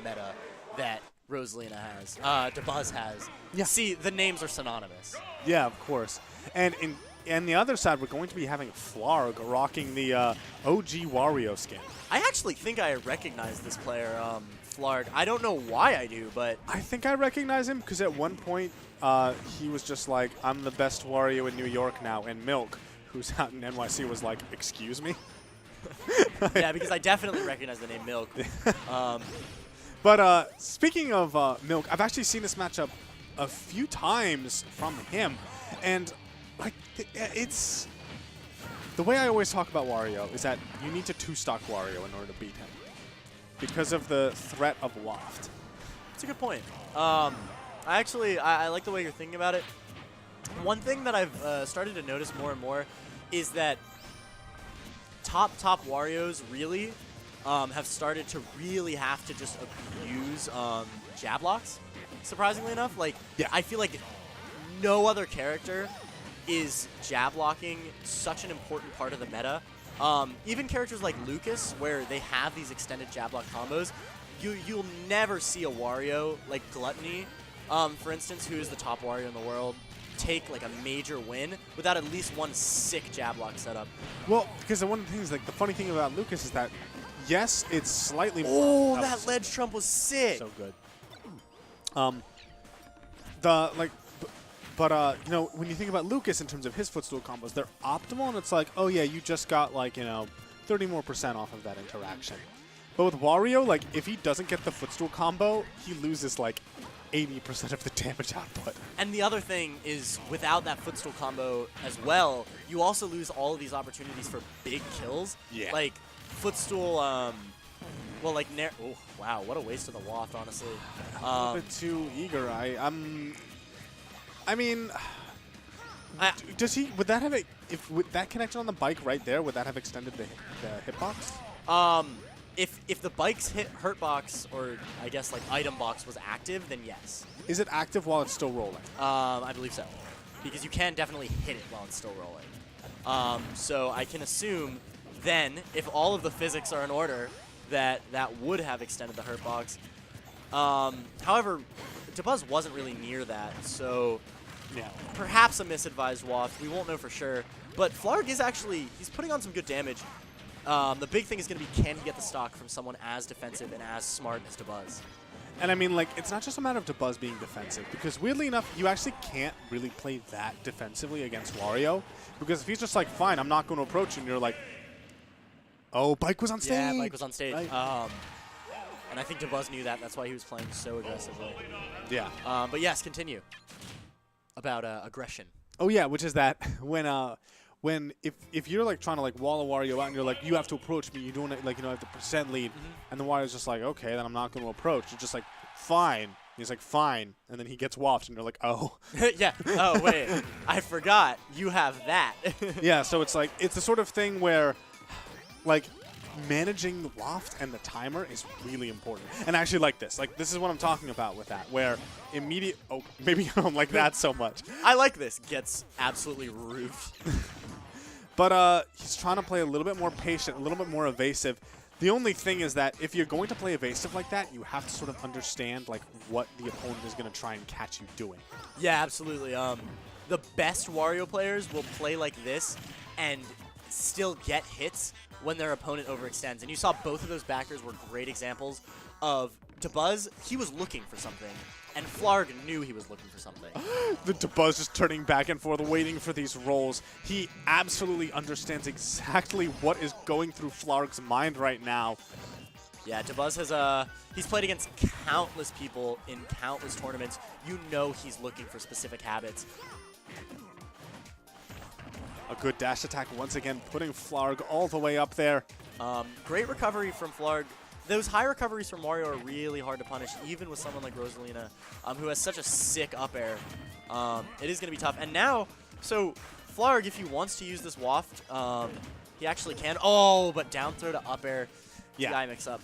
meta that Rosalina has, Dabuz has. Yeah. See, the names are synonymous. Yeah, of course. And on the other side, we're going to be having Flarg rocking the OG Wario skin. I actually think I recognize this player, Flarg. I don't know why I do, but... I think I recognize him because at one point he was just like, I'm the best Wario in New York now, and Milk, who's out in NYC, was like, excuse me? Yeah, because I definitely recognize the name Milk. But speaking of Milk, I've actually seen this matchup a few times from him, and like it's the way I always talk about Wario is that you need to two-stock Wario in order to beat him because of the threat of Waft. That's a good point. I like the way you're thinking about it. One thing that I've started to notice more and more is that top Warios really have started to really have to just abuse jab locks, surprisingly enough. Like, yeah. I feel like no other character is jab locking such an important part of the meta. Even characters like Lucas, where they have these extended jab lock combos, you'll never see a Wario like Gluttony, for instance, who is the top Wario in the world, take like a major win without at least one sick jab lock setup. Well, because one of the things, like the funny thing about Lucas is that, yes, it's slightly more. Oh, that ledge trump was sick. So good. You know, when you think about Lucas in terms of his footstool combos, they're optimal, and it's like, oh yeah, you just got like, you know, 30% more off of that interaction. But with Wario, like, if he doesn't get the footstool combo, he loses like 80% of the damage output. And the other thing is, without that footstool combo as well, you also lose all of these opportunities for big kills. Yeah. Like, footstool, well, like, oh, wow, what a waste of the waft, honestly. A little bit too eager. I mean, does he, would that have, with that connection on the bike right there, would that have extended the hitbox? If the bike's hurt box, or I guess like item box, was active, then yes. Is it active while it's still rolling? I believe so, because you can definitely hit it while it's still rolling. So I can assume then, if all of the physics are in order, that would have extended the hurt box. However, Dabuz wasn't really near that, so yeah, perhaps a misadvised waft. We won't know for sure. But Flarg is actually, he's putting on some good damage. The big thing is going to be, can he get the stock from someone as defensive and as smart as Dabuz? And I mean, like, it's not just a matter of Dabuz being defensive, because weirdly enough, you actually can't really play that defensively against Wario, because if he's just like, fine, I'm not going to approach you, and you're like, oh, Bike was on stage. Yeah, Bike was on stage. Right. And I think Dabuz knew that. That's why he was playing so aggressively. Yeah. But yes, continue. About aggression. Oh yeah, which is that when if you're like trying to like wall a Wario out and you're like, you have to approach me, you don't like, you know, have the percent lead, and the Wario's just like, okay, then I'm not going to approach. You're just like, fine. He's like, fine, and then he gets wafted, and you're like, oh. Yeah. Oh wait, I forgot. You have that. Yeah. So it's like, it's the sort of thing where, like, managing the waft and the timer is really important. And I actually like this. Like, this is what I'm talking about with that, where immediate... Oh, maybe I don't like that so much. I like this. Gets absolutely roofed. But he's trying to play a little bit more patient, a little bit more evasive. The only thing is that if you're going to play evasive like that, you have to sort of understand, like, what the opponent is going to try and catch you doing. Yeah, absolutely. The best Wario players will play like this and still get hits when their opponent overextends. And you saw both of those backers were great examples of Dabuz. He was looking for something, and Flarg knew he was looking for something. The Dabuz just turning back and forth, waiting for these rolls. He absolutely understands exactly what is going through Flarg's mind right now. Yeah, Dabuz has he's played against countless people in countless tournaments. You know he's looking for specific habits. A good dash attack once again, putting Flarg all the way up there. Great recovery from Flarg. Those high recoveries from Wario are really hard to punish, even with someone like Rosalina, who has such a sick up air. It is going to be tough. And now, so Flarg, if he wants to use this waft, he actually can. Oh, but down throw to up air. Yeah. Guy mix up.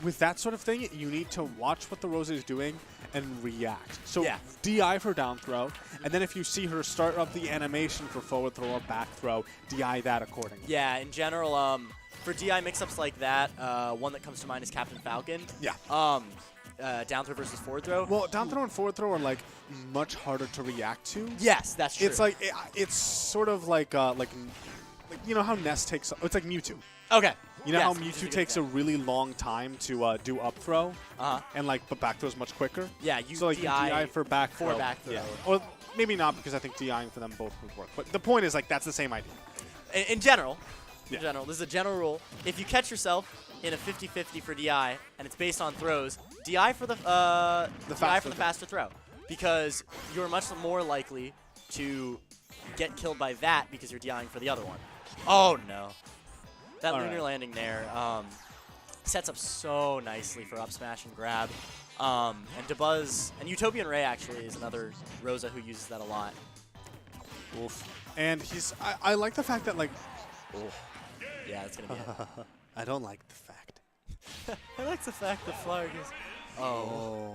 With that sort of thing, you need to watch what the Rosa is doing and react. So yeah. DI for down throw, and then if you see her start up the animation for forward throw or back throw, DI that accordingly. Yeah, in general, for DI mix-ups like that, one that comes to mind is Captain Falcon. Yeah. Down throw versus forward throw. Well, down throw and forward throw are like much harder to react to. Yes, that's true. It's like it's sort of like you know how Ness takes. It's like Mewtwo. Okay. You know Yes, how Mewtwo's Mewtwo good takes a example. really long time to do up throw, and but back throw is much quicker. Yeah, you So like you DI for back throw. throw. Or maybe not, because I think DIing for them both would work. But the point is, like, that's the same idea. In general, Yeah. this is a general rule. If you catch yourself in a 50-50 for DI and it's based on throws, DI for the faster throw, because you're much more likely to get killed by that because you're DIing for the other one. Oh no. That lunar landing there sets up so nicely for up smash and grab. And Dabuz and Utopian Ray actually is another Rosa who uses that a lot. Oof. And I like the fact that, like, Yeah, that's gonna be it. I don't like the fact. I like the fact that Flarg is. Oh.